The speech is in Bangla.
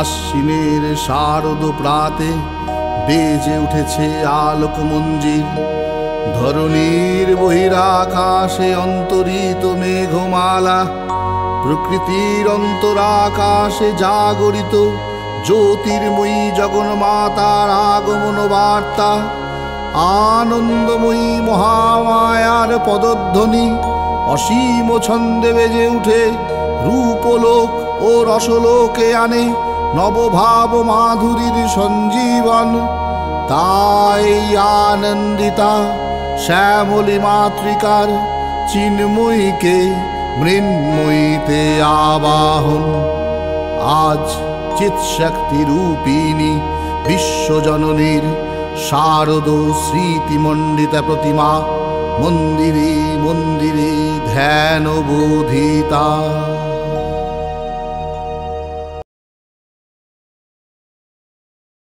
আশ্বিনের শারদ প্রাতে বেজে উঠেছে আলোক মঞ্জির। ধরণীর বহিরাকাশে অন্তরিত মেঘমালা, প্রকৃতির অন্তরাকাশে জাগরিত জ্যোতির্ময়ী জগন্মাতার আগমন বার্তা। আনন্দময়ী মহামায়ার পদধ্বনি অসীম ছন্দে বেজে উঠে রূপলোক ও রসলোকে আনে নবভাব মাধুরীর সঞ্জীবন। তাই আনন্দিতা শ্যামলী মাতৃকার চিন্ময়ীকে মৃন্ময়ীতে আবাহন। আজ চিৎশক্তি রূপিণী বিশ্বজননীর শারদ স্মৃতিমণ্ডিতা প্রতিমা মন্দিরে মন্দিরে ধ্যান বোধিতা।